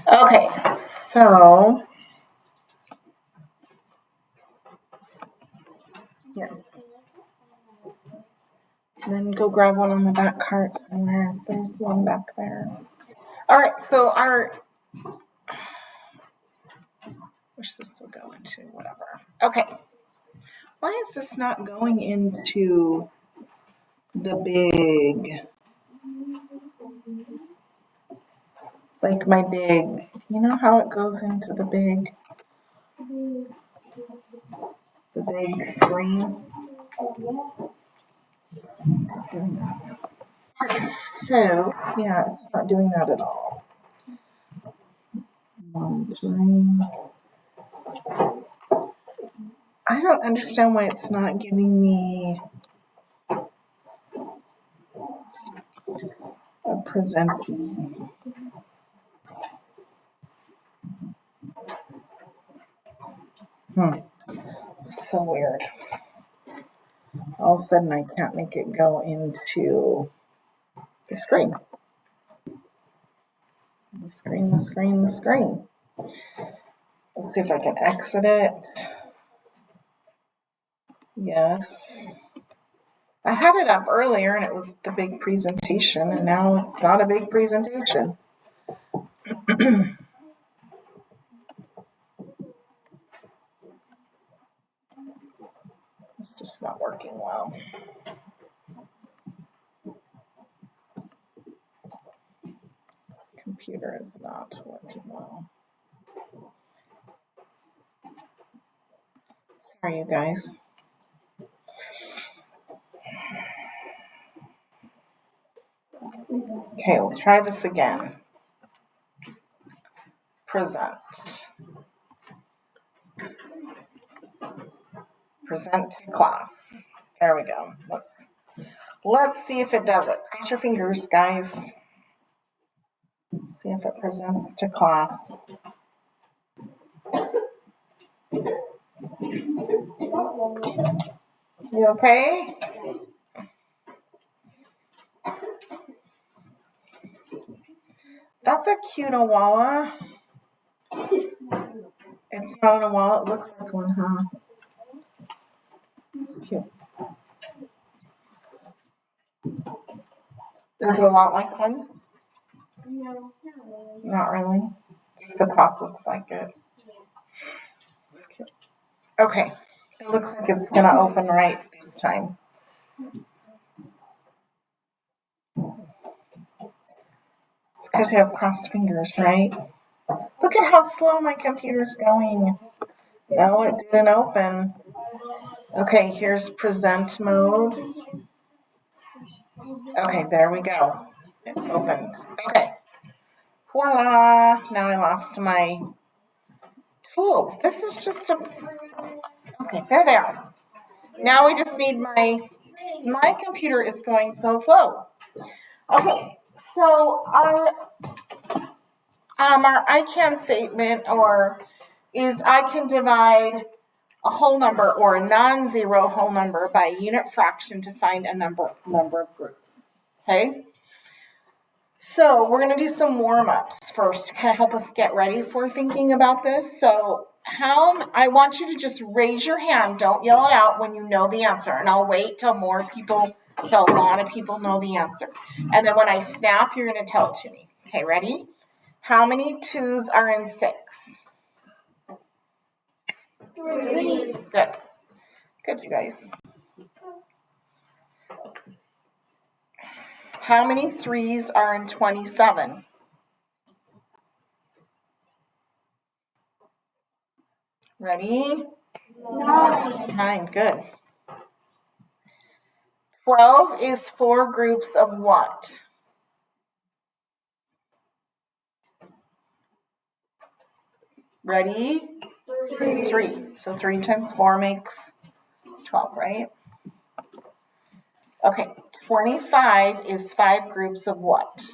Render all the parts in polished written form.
Okay, so yes. Then go grab one on the back cart somewhere. There's one back there. All right, so which this will go into, whatever. Okay. Why is this not going into the big, like my big, you know how it goes into the big screen? So, yeah, it's not doing that at all. Monitoring. I don't understand why it's not giving me a presenting. So weird. All of a sudden, I can't make it go into the screen. The screen. Let's see if I can exit it. Yes. I had it up earlier and it was the big presentation, and now it's not a big presentation. It's just not working well. This computer is not working well. Sorry, you guys. Okay, we'll try this again. Present to class. There we go. Let's see if it does it. Cross your fingers, guys. Let's see if it presents to class. You okay? That's a cute Awala. It's not an Awala. It looks like one, huh? It's cute. Is it a lot like one? No, not really. Just the top looks like it. It's cute. Okay. It looks like it's going to open right this time. It's because you have crossed fingers, right? Look at how slow my computer's going. No, it didn't open. Okay, here's present mode. Okay, there we go. It's opened. Okay. Voila. Now I lost my tools. This is just a... Okay, there they are. Now we just need my computer is going so slow. Okay, so our I can statement is I can divide a whole number or a non-zero whole number by a unit fraction to find a number of groups. Okay. So we're going to do some warm-ups first to kind of help us get ready for thinking about this. So I want you to just raise your hand. Don't yell it out when you know the answer. And I'll wait till a lot of people know the answer. And then when I snap, you're going to tell it to me. Okay, ready? How many 2s are in 6? 3. Good, you guys. How many 3s are in 27? Ready? 9, good. 12 is 4 groups of what? Ready? 3. So 3 times 4 makes 12, right? Okay, 25 is 5 groups of what?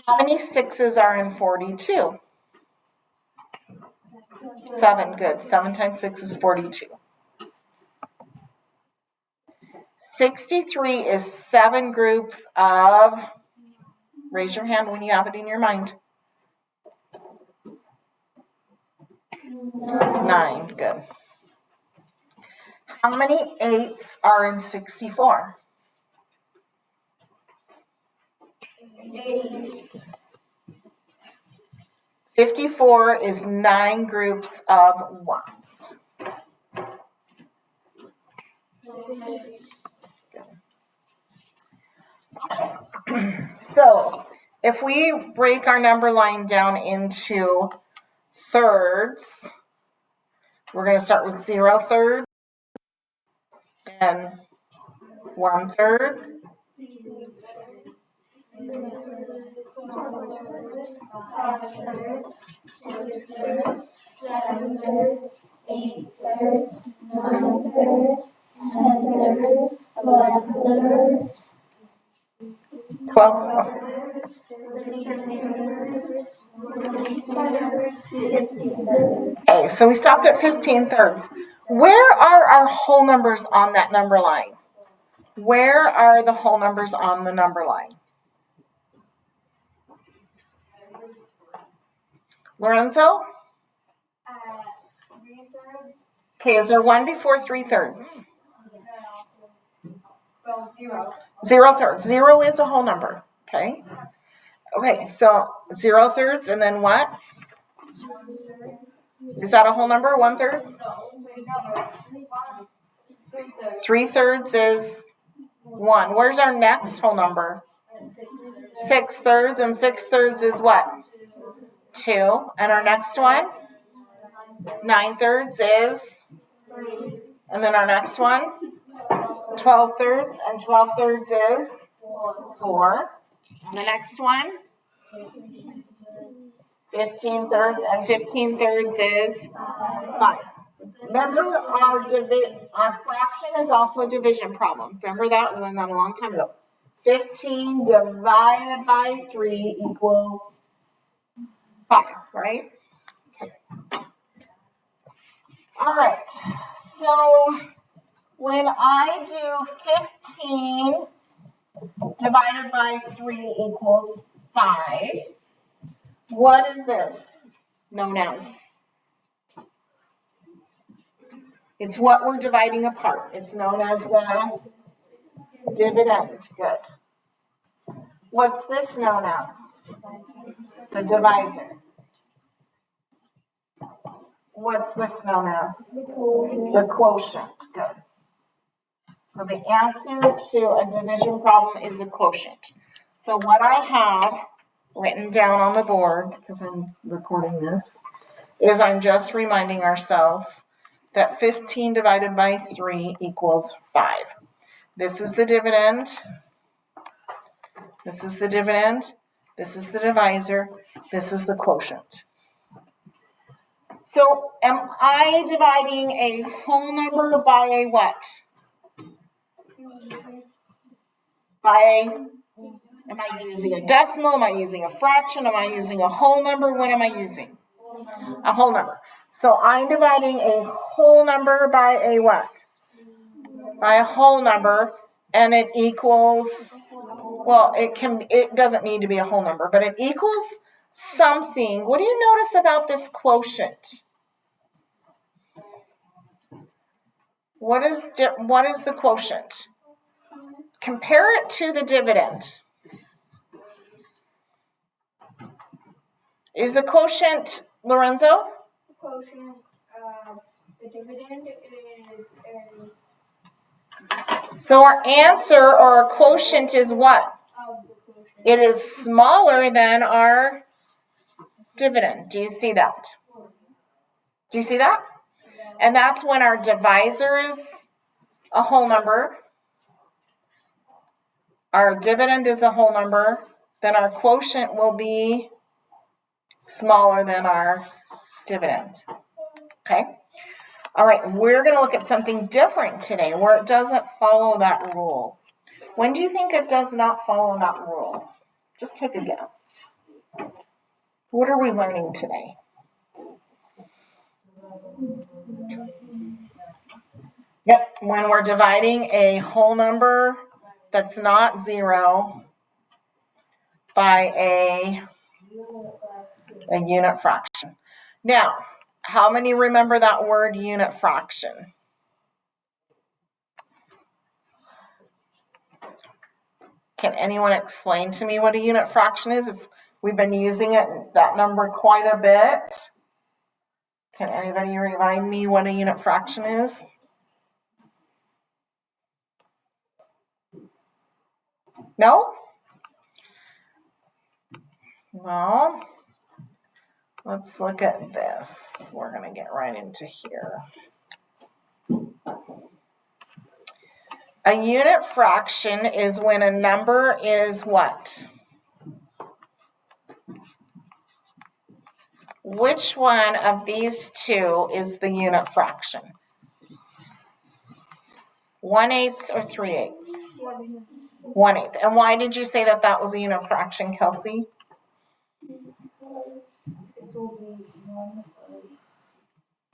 How many 6s are in 42? 7, good. 7 times 6 is 42. 63 is 7 groups of, raise your hand when you have it in your mind. 9, good. How many 8s are in 64? 8. 54 is 9 groups of what? So if we break our number line down into thirds, we're going to start with 0 thirds, then 1 third, 5 thirds, 6 thirds, 7 thirds, 8 thirds, 9 thirds, 10 thirds, 11 thirds, 12. 13 thirds, 14 thirds, 15 thirds. Okay, so we stopped at 15 thirds. Where are our whole numbers on that number line? Where are the whole numbers on the number line? Lorenzo? 3 thirds. Okay, is there 1 before 3 thirds? Well, 0. 0 thirds. 0 is a whole number. Okay. Okay, so 0 thirds and then what? Is that a whole number? 1 third? No, 3 thirds. 3 thirds is 1. Where's our next whole number? 6 thirds, and 6 thirds is what? 2. And our next one? 9 thirds is? 3. And then our next one? 12 thirds, and 12 thirds is? 4. And the next one? 15 thirds, and 15 thirds is 5. Remember, our fraction is also a division problem. Remember that? We learned that a long time ago. 15 divided by 3 equals 5, right? Okay. All right. So when I do 15 divided by 3 equals 5, what is this known as? It's what we're dividing apart. It's known as the dividend. Good. What's this known as? The divisor. What's this known as? The quotient. Good. So the answer to a division problem is the quotient. So what I have written down on the board, because I'm recording this, is I'm just reminding ourselves that 15 divided by 3 equals 5. This is the dividend. This is the dividend. This is the divisor. This is the quotient. So am I dividing a whole number by a what? Am I using a decimal? Am I using a fraction? Am I using a whole number? What am I using? A whole number. So I'm dividing a whole number by a what? By a whole number, and it equals, well, it doesn't need to be a whole number, but it equals something. What do you notice about this quotient? What is the quotient? Compare it to the dividend. Is the quotient, Lorenzo? The quotient, the dividend is So our answer or our quotient is what? of the quotient. It is smaller than our dividend. Do you see that? Do you see that? And that's when our divisor is a whole number. Our dividend is a whole number. Then our quotient will be smaller than our dividend. Okay? All right, we're going to look at something different today where it doesn't follow that rule. When do you think it does not follow that rule? Just take a guess. What are we learning today? Yep, when we're dividing a whole number that's not 0 by a unit fraction. Now, how many remember that word unit fraction? Can anyone explain to me what a unit fraction is? We've been using that number quite a bit. Can anybody remind me what a unit fraction is? No? Well, let's look at this. We're going to get right into here. A unit fraction is when a number is what? Which one of these two is the unit fraction? 1/8 or 3/8? 1/8. And why did you say that was a unit fraction, Kelsey?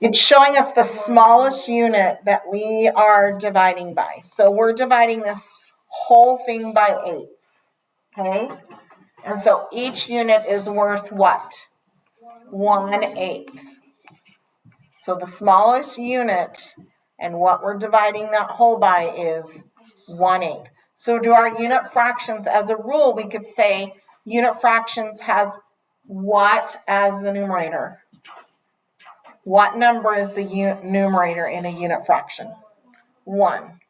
It's showing us the smallest unit that we are dividing by. So we're dividing this whole thing by 8. Okay? And so each unit is worth what? 1/8. So the smallest unit and what we're dividing that whole by is 1/8. So do our unit fractions, as a rule, we could say unit fractions has what as the numerator? What number is the numerator in a unit fraction? 1.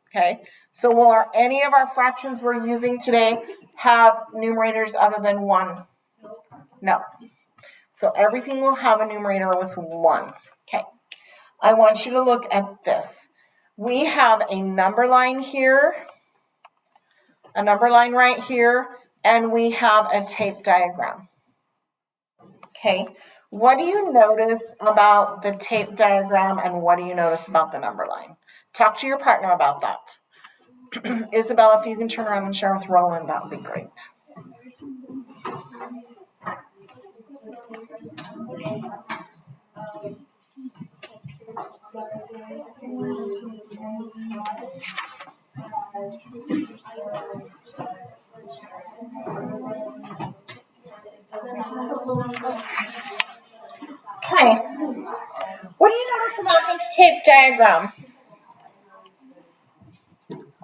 Okay, so will any of our fractions we're using today have numerators other than 1? No. So everything will have a numerator with 1. Okay, I want you to look at this. We have a number line here, a number line right here, and we have a tape diagram. Okay, what do you notice about the tape diagram and what do you notice about the number line? Talk to your partner about that. Isabel, if you can turn around and share with Roland, that would be great. Okay, what do you notice about this tape diagram?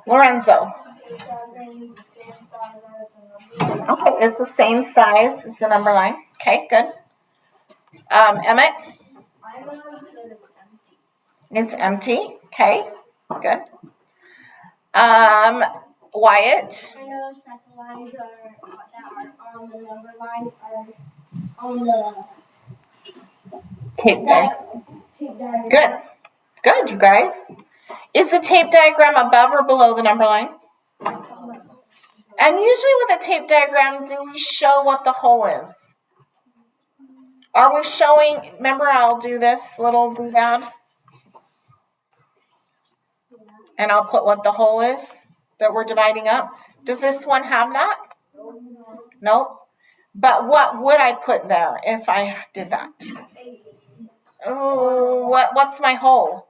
Lorenzo. Okay, it's the same size as the number line. Okay, good. Emmett? I noticed that it's empty. It's empty. Okay, good. Wyatt? I noticed that the lines that are on the number line are on the Tape diagram. diagram. Good. Good, you guys. Is the tape diagram above or below the number line? And usually with a tape diagram, do we show what the hole is? Are we showing, remember I'll do this little doodad? And I'll put what the hole is that we're dividing up. Does this one have that? Nope. But what would I put there if I did that? Oh, what's my hole?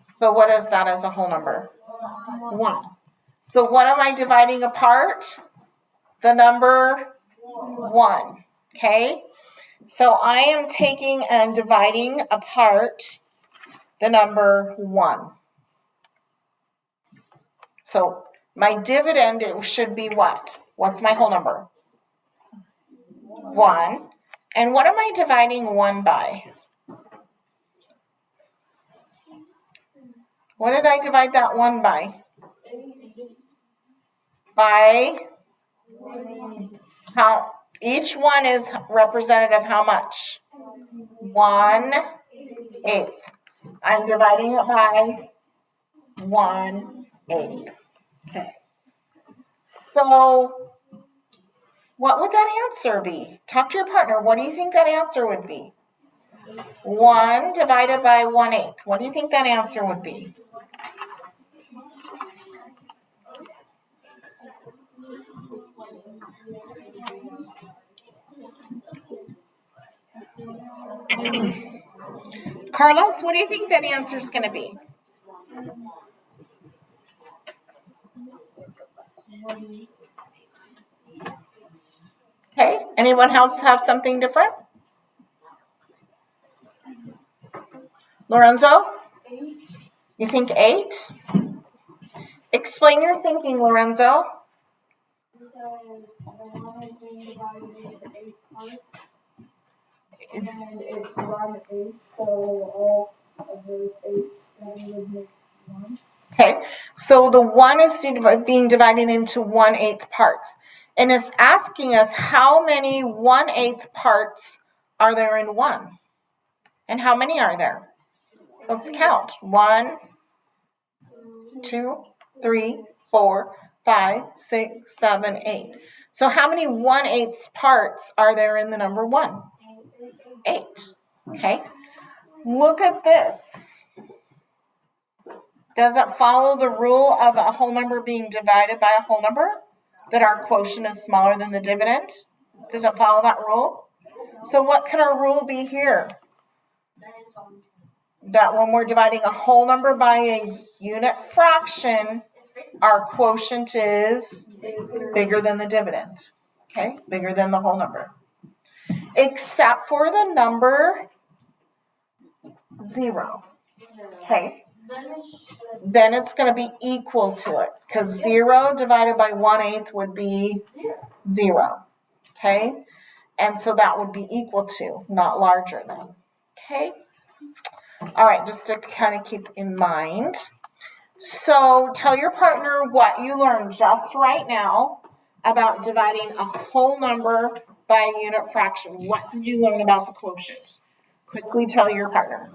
So what is that as a whole number? 1. So what am I dividing apart? The number 1. Okay? So I am taking and dividing apart the number 1. So my dividend, it should be what? What's my whole number? 1. And what am I dividing 1 by? What did I divide that 1 by? By how? Each one is representative how much? 1/8. I'm dividing it by 1/8. Okay. So what would that answer be? Talk to your partner. What do you think that answer would be? 1 divided by 1/8. What do you think that answer would be? Carlos, what do you think that answer is going to be? Okay, anyone else have something different? Lorenzo? You think 8? Explain your thinking, Lorenzo. Because the one is being divided into 8 parts. It's, And it's divided 8, so all of those 8 together would make 1. okay, so the 1 is being divided into 1/8 parts. And it's asking us how many 1/8 parts are there in 1? And how many are there? Let's count. 1, 2, 3, 4, 5, 6, 7, 8. So how many 1/8 parts are there in the number 1? 8. Okay. Look at this. Does it follow the rule of a whole number being divided by a whole number? That our quotient is smaller than the dividend? Does it follow that rule? So what could our rule be here? That when we're dividing a whole number by a unit fraction, our quotient is bigger than the dividend. Okay, bigger than the whole number. Except for the number 0. Okay, then it's going to be equal to it because 0 divided by 1/8 would be 0. Okay, and so that would be equal to, not larger than. Okay, all right, just to kind of keep in mind. So tell your partner what you learned just right now about dividing a whole number by a unit fraction. What did you learn about the quotient? Quickly tell your partner.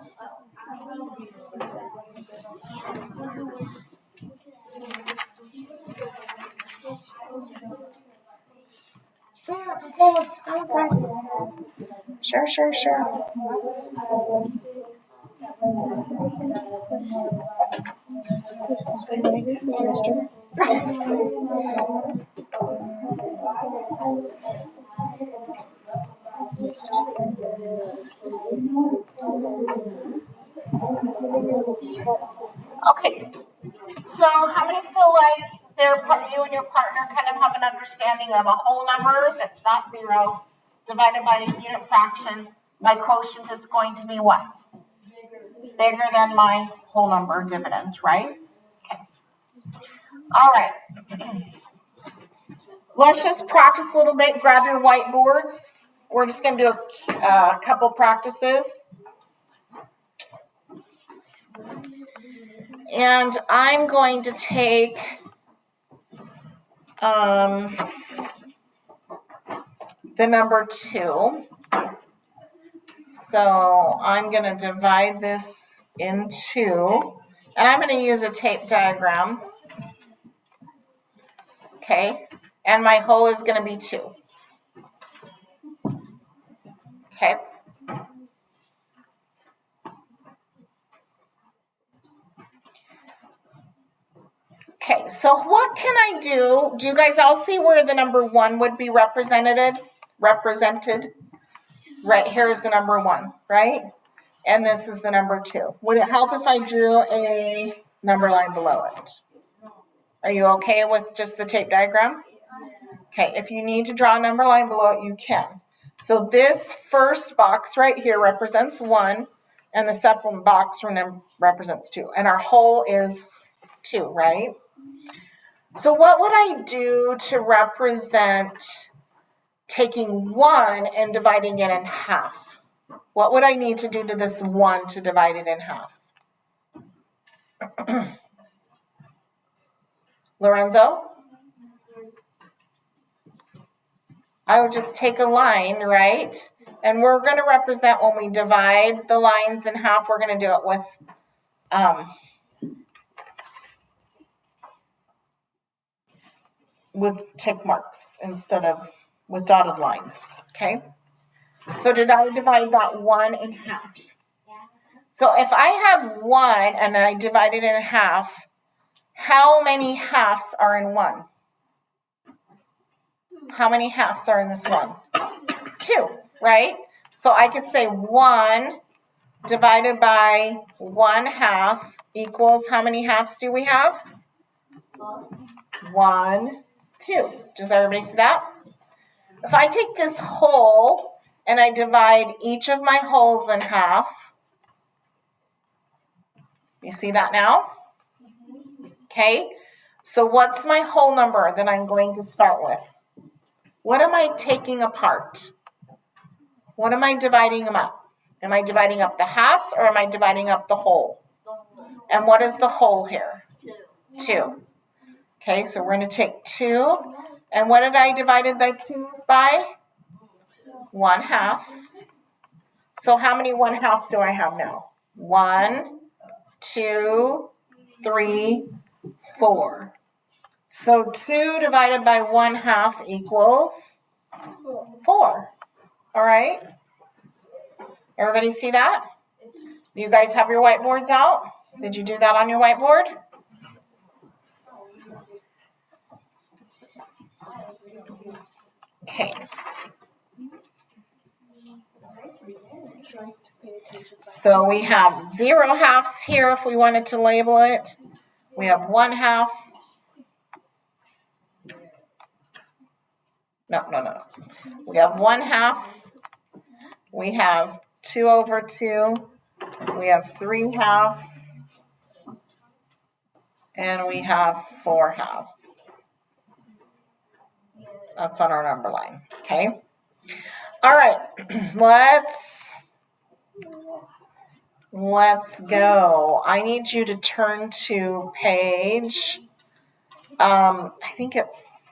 Sure. Okay, so how many feel like you and your partner kind of have an understanding of a whole number that's not 0 divided by a unit fraction? My quotient is going to be what? Bigger than my whole number dividend, right? Okay. All right. Let's just practice a little bit. Grab your whiteboards. We're just going to do a couple practices. And I'm going to take the number 2. So I'm going to divide this in 2. And I'm going to use a tape diagram. Okay. And my whole is going to be 2. Okay. Okay, so what can I do? Do you guys all see where the number 1 would be represented? Right here is the number 1, right? And this is the number 2. Would it help if I drew a number line below it? Are you okay with just the tape diagram? Okay, if you need to draw a number line below it, you can. So this first box right here represents 1, and the second box represents 2. And our whole is 2, right? So what would I do to represent taking 1 and dividing it in half? What would I need to do to this 1 to divide it in half? Lorenzo? I would just take a line, right? And we're going to represent when we divide the lines in half, we're going to do it with tick marks instead of with dotted lines, okay? So did I divide that 1 in half? So if I have 1 and I divide it in half, how many halves are in 1? How many halves are in this one? 2, right? So I could say 1 divided by 1/2 equals, how many halves do we have? 1, 2. Does everybody see that? If I take this whole and I divide each of my wholes in half, you see that now? Okay, so what's my whole number that I'm going to start with? What am I taking apart? What am I dividing them up? Am I dividing up the halves or am I dividing up the whole? And what is the whole here? 2. Okay, so we're going to take 2. And what did I divided the 2's by? 1/2. So how many 1/2s do I have now? 1, 2, 3, 4. So 2 divided by 1/2 equals 4. All right? Everybody see that? You guys have your whiteboards out? Did you do that on your whiteboard? Okay. So we have 0 halves here if we wanted to label it. We have 1/2. No. We have 1/2. We have 2/2. We have 3/2. And we have 4/2. That's on our number line. Okay. All right. Let's go. I need you to turn to page. I think it's.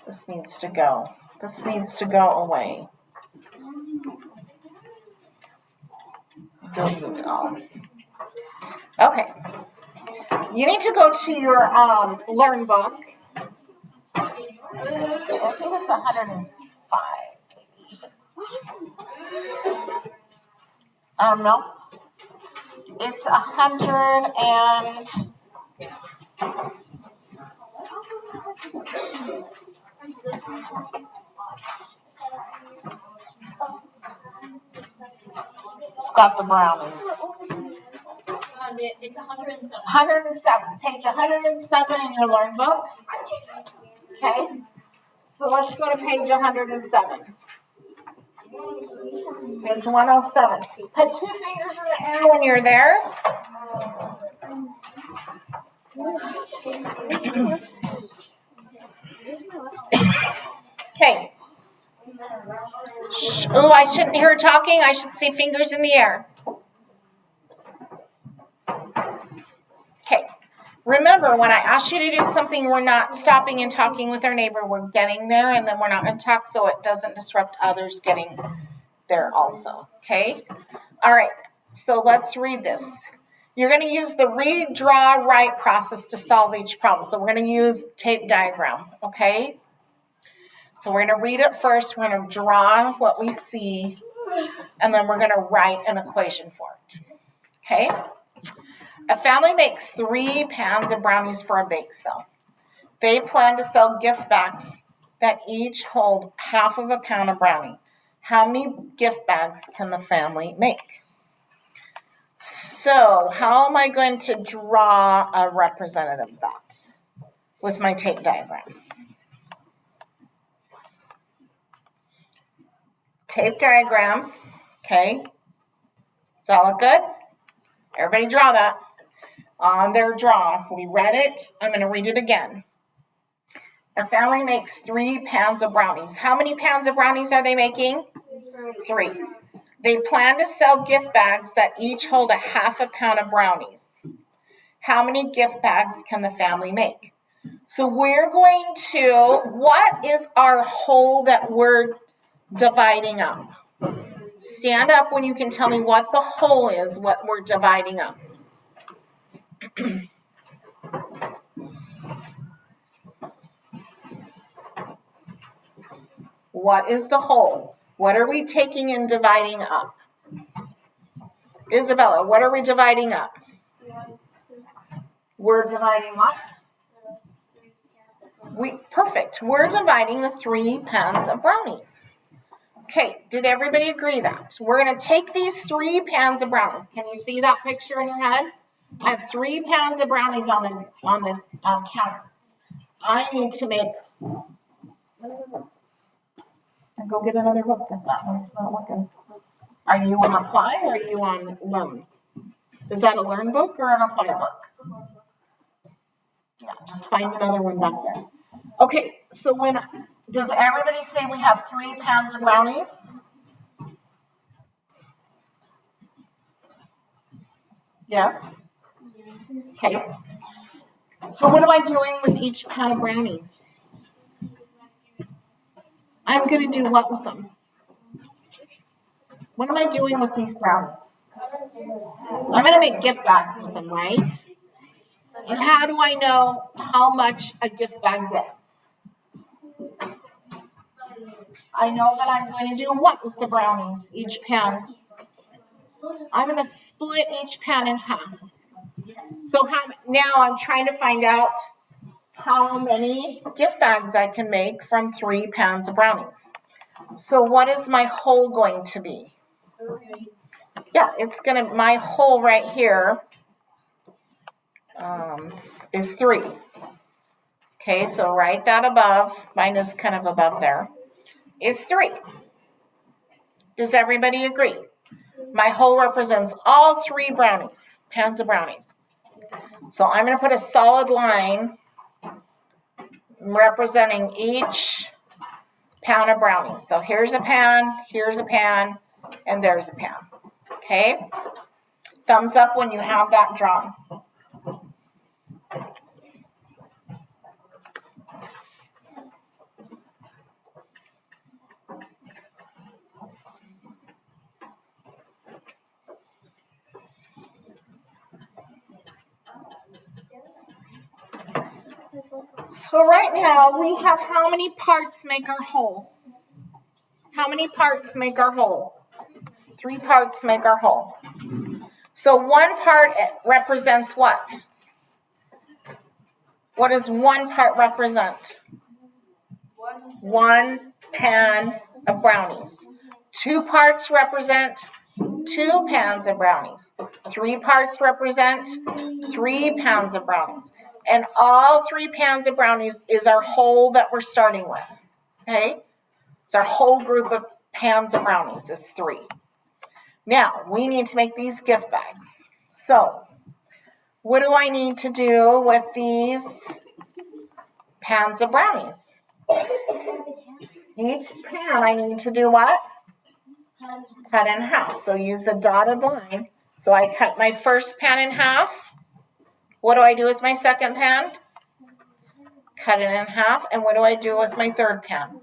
This needs to go. This needs to go away. Delete all. Okay. You need to go to your Learn book. I think it's 105. No. It's 100 and. It's got the brownies. It's 107. 107. Page 107 in your Learn book. Okay. So let's go to page 107. Page 107. Put 2 fingers in the air when you're there. Okay. Oh, I shouldn't hear talking. I should see fingers in the air. Okay. Remember, when I ask you to do something, we're not stopping and talking with our neighbor. We're getting there, and then we're not going to talk so it doesn't disrupt others getting there also. Okay? All right. So let's read this. You're going to use the read, draw, write process to solve each problem. So we're going to use tape diagram. Okay? So we're going to read it first. We're going to draw what we see, and then we're going to write an equation for it. Okay? A family makes 3 pans of brownies for a bake sale. They plan to sell gift bags that each hold 1/2 of a pound of brownie. How many gift bags can the family make? So how am I going to draw a representative of that with my tape diagram? Tape diagram, okay. Does that look good? Everybody draw that. On their draw, we read it. I'm going to read it again. A family makes 3 pounds of brownies. How many pounds of brownies are they making? 3. They plan to sell gift bags that each hold 1/2 a pound of brownies. How many gift bags can the family make? So we're going to, what is our whole that we're dividing up? Stand up when you can tell me what the whole is, what we're dividing up. What is the whole? What are we taking and dividing up? Isabella, what are we dividing up? We're dividing what? Perfect. We're dividing the 3 pounds of brownies. Okay, did everybody agree that? We're going to take these 3 pounds of brownies. Can you see that picture in your head? I have 3 pounds of brownies on the counter. I need to make. And go get another book if that one's not working. Are you on Apply or are you on Learn? Is that a Learn book or an Apply book? Yeah, just find another one back there. Okay, so does everybody say we have 3 pounds of brownies? Yes? Okay. So what am I doing with each pound of brownies? I'm going to do what with them? What am I doing with these brownies? I'm going to make gift bags with them, right? And how do I know how much a gift bag gets? I know that I'm going to do what with the brownies, each pan? I'm going to split each pan in half. So now I'm trying to find out how many gift bags I can make from 3 pounds of brownies. So what is my whole going to be? Yeah, my whole right here is 3. Okay, so right that above, mine is kind of above there, is 3. Does everybody agree? My whole represents all 3 pounds of brownies. So I'm going to put a solid line representing each pound of brownies. So here's a pan, and there's a pan. Okay? Thumbs up when you have that drawn. So right now we have how many parts make our whole? How many parts make our whole? 3 parts make our whole. So 1 part represents what? What does 1 part represent? 1 pan of brownies. 2 parts represent 2 pounds of brownies. 3 parts represent 3 pounds of brownies. And all 3 pounds of brownies is our whole that we're starting with. Okay? It's our whole group of pounds of brownies is 3. Now, we need to make these gift bags. So, what do I need to do with these pounds of brownies? Each pan I need to do what? Cut in half. So use the dotted line. So I cut my first pan in half. What do I do with my second pan? Cut it in half. And what do I do with my third pan?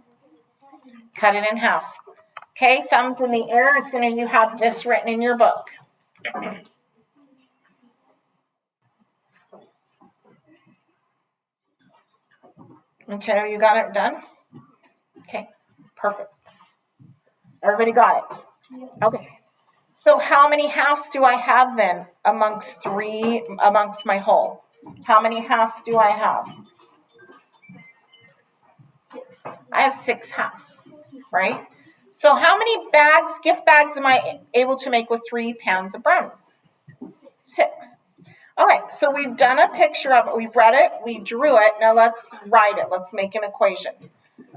Cut it in half. Okay, thumbs in the air as soon as you have this written in your book. Until you got it done? Okay, perfect. Everybody got it? Okay. So how many halves do I have then amongst my whole? How many halves do I have? I have 6 halves, right? So how many gift bags am I able to make with 3 pounds of brownies? 6. All right, so we've done a picture of it. We've read it. We drew it. Now let's write it. Let's make an equation.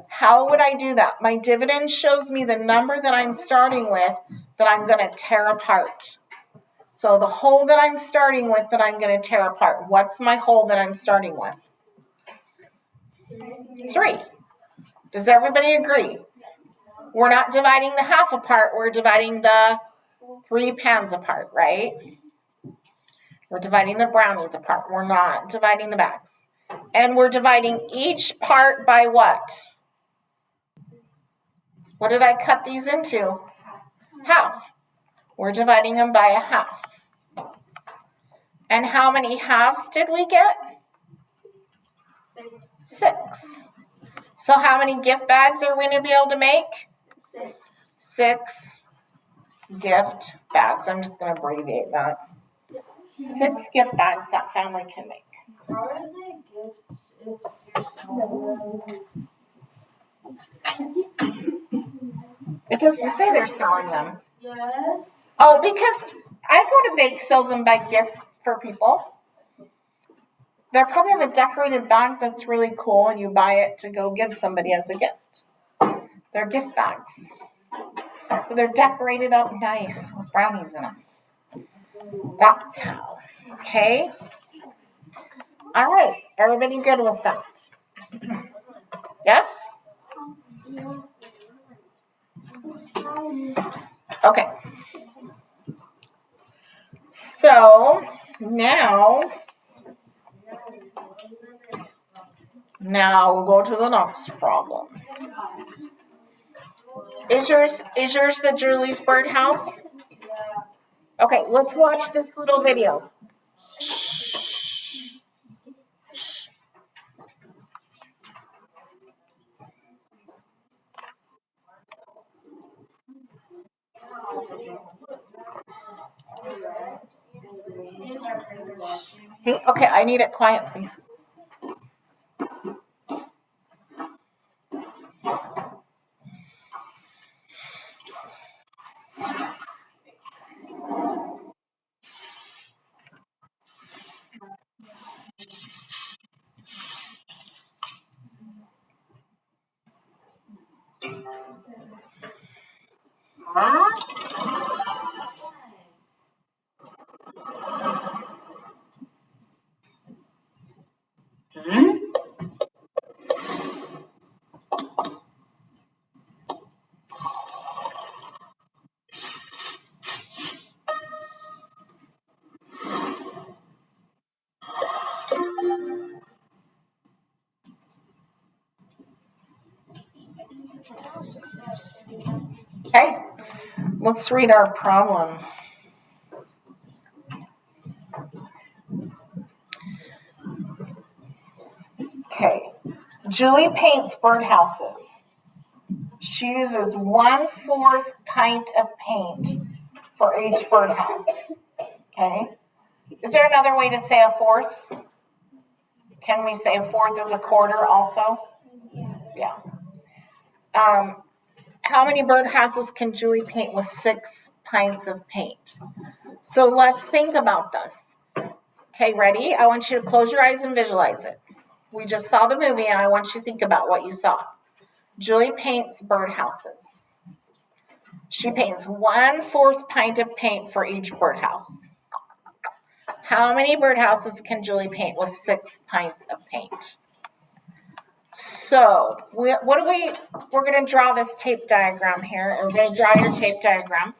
How would I do that? My dividend shows me the number that I'm starting with that I'm going to tear apart. So the whole that I'm starting with that I'm going to tear apart. What's my whole that I'm starting with? 3. Does everybody agree? We're not dividing the half apart. We're dividing the 3 pounds apart, right? We're dividing the brownies apart. We're not dividing the bags. And we're dividing each part by what? What did I cut these into? Half. We're dividing them by a half. And how many halves did we get? 6. So how many gift bags are we going to be able to make? 6 gift bags. I'm just going to abbreviate that. 6 gift bags that family can make. How are the gifts if you're selling? It doesn't say they're selling them. Yeah. Oh, because I go to bake sales and buy gifts for people. They probably have a decorated bag that's really cool, and you buy it to go give somebody as a gift. They're gift bags. So they're decorated up nice with brownies in them. That's how. Okay? All right. Everybody good with that? Yes? Okay. So now we'll go to the next problem. Is yours the Julie's birdhouse? Okay, let's watch this little video. Okay, I need it quiet, please. Okay, let's read our problem. Okay, Julie paints birdhouses. She uses 1/4 pint of paint for each birdhouse. Okay, is there another way to say a fourth? Can we say a fourth is a quarter also? Yeah. How many birdhouses can Julie paint with 6 pints of paint? So let's think about this. Okay, ready? I want you to close your eyes and visualize it. We just saw the movie and I want you to think about what you saw. Julie paints birdhouses. She paints 1/4 pint of paint for each birdhouse. How many birdhouses can Julie paint with 6 pints of paint? So, we're going to draw this tape diagram here. We're going to draw your tape diagram.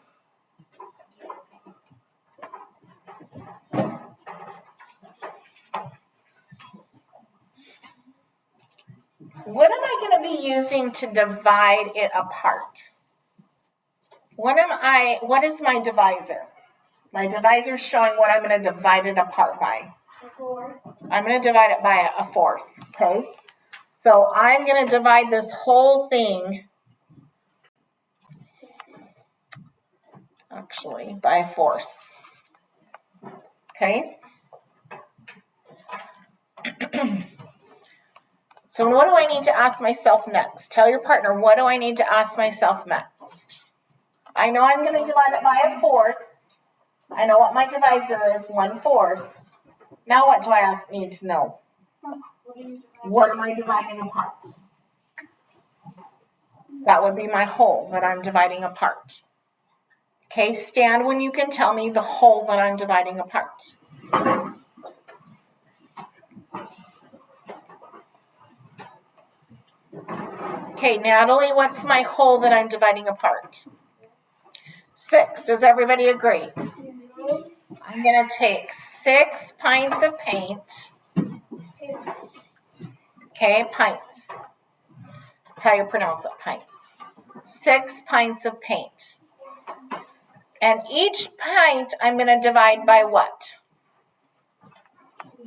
What am I going to be using to divide it apart? What is my divisor? My divisor is showing what I'm going to divide it apart by. I'm going to divide it by a fourth, okay? So I'm going to divide this whole thing, actually, by a fourth, okay? So what do I need to ask myself next? Tell your partner, what do I need to ask myself next? I know I'm going to divide it by a fourth. I know what my divisor is, 1/4. Now what do I need to know? What am I dividing apart? That would be my whole that I'm dividing apart. Okay, stand when you can tell me the whole that I'm dividing apart. Okay, Natalie, what's my whole that I'm dividing apart? 6. Does everybody agree? I'm going to take 6 pints of paint. Okay, pints. That's how you pronounce it, pints. 6 pints of paint. And each pint I'm going to divide by what?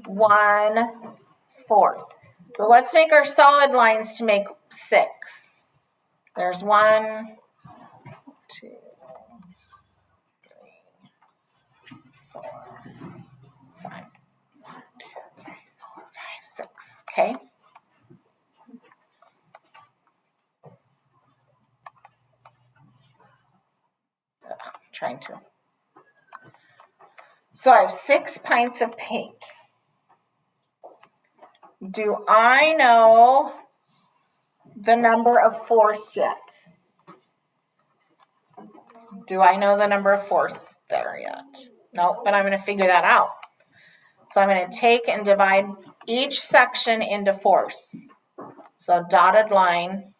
1/4. So let's make our solid lines to make 6. There's 1, 2, 3, 4, 5. 1, 2, 3, 4, 5, 6. Okay. So I have 6 pints of paint. Do I know the number of fourths yet? Do I know the number of fourths there yet? Nope, but I'm going to figure that out. So I'm going to take and divide each section into fourths. So dotted line.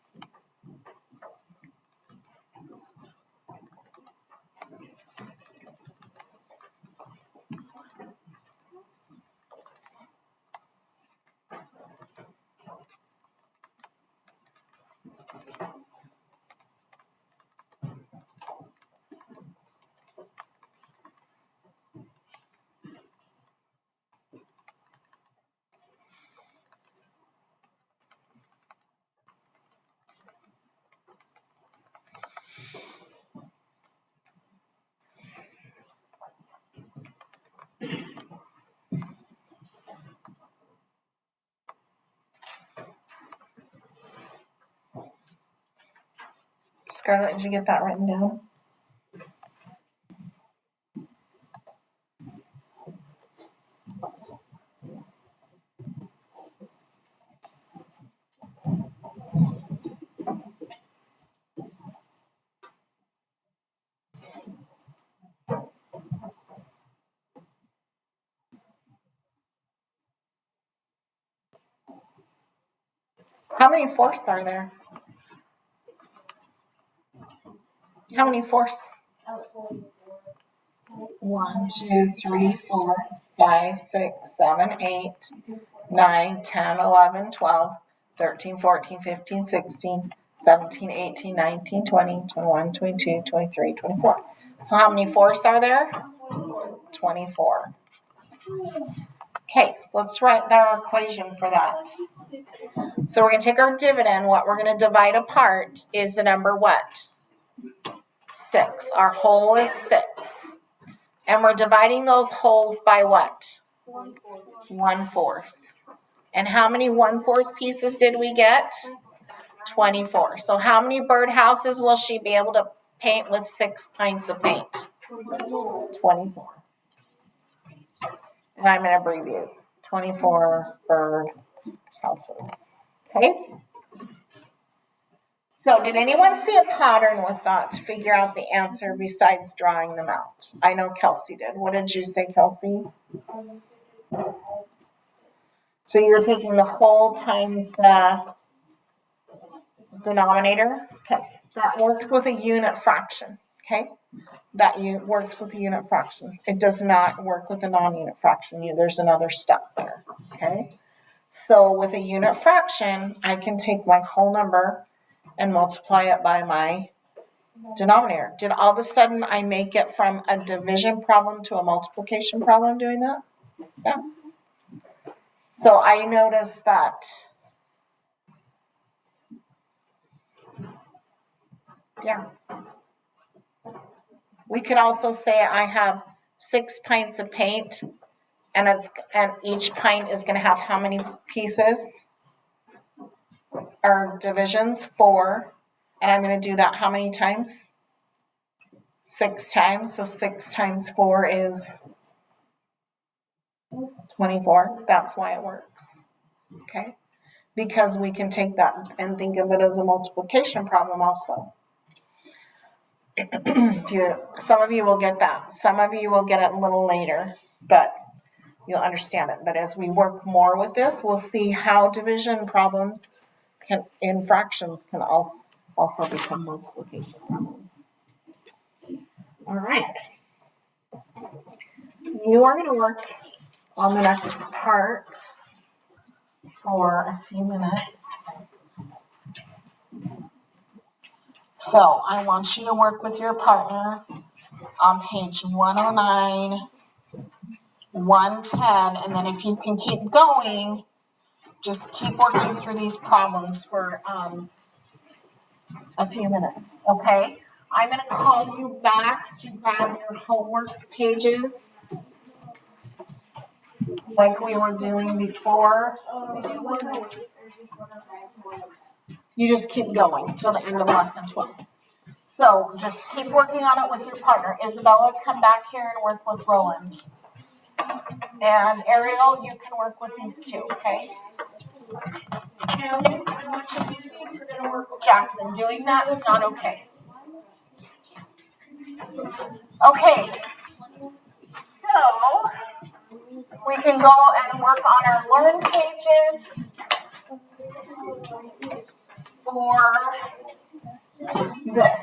Scarlett, did you get that written down? How many fourths are there? How many fourths? 1, 2, 3, 4, 5, 6, 7, 8, 9, 10, 11, 12, 13, 14, 15, 16, 17, 18, 19, 20, 21, 22, 23, 24. So how many fourths are there? 24. Okay, let's write our equation for that. So we're going to take our dividend. What we're going to divide apart is the number what? 6. Our whole is 6. And we're dividing those wholes by what? 1/4. And how many 1/4 pieces did we get? 24. So how many birdhouses will she be able to paint with 6 pints of paint? 24. And I'm going to abbreviate. 24 bird houses. Okay? So did anyone see a pattern with that to figure out the answer besides drawing them out? I know Kelsey did. What did you say, Kelsey? So you're taking the whole times the denominator? Okay. That works with a unit fraction. Okay? That works with a unit fraction. It does not work with a non-unit fraction. There's another step there. Okay? So with a unit fraction, I can take my whole number and multiply it by my denominator. Did all of a sudden I make it from a division problem to a multiplication problem doing that? Yeah. So I noticed that, yeah. We could also say I have 6 pints of paint and each pint is going to have how many pieces or divisions? 4. And I'm going to do that how many times? 6 times. So 6 times 4 is 24. That's why it works. Okay? Because we can take that and think of it as a multiplication problem also. Some of you will get that. Some of you will get it a little later, but you'll understand it. But as we work more with this, we'll see how division problems in fractions can also become multiplication problems. All right. You are going to work on the next part for a few minutes. So I want you to work with your partner on page 109, 110, and then if you can keep going, just keep working through these problems for a few minutes, okay? I'm going to call you back to grab your homework pages like we were doing before. You just keep going until the end of lesson 12. So just keep working on it with your partner. Isabella, come back here and work with Roland. And Ariel, you can work with these two, okay? Camden, I want you to see if you're going to work with Jackson. Doing that is not okay. Okay. So, we can go and work on our learn pages for this.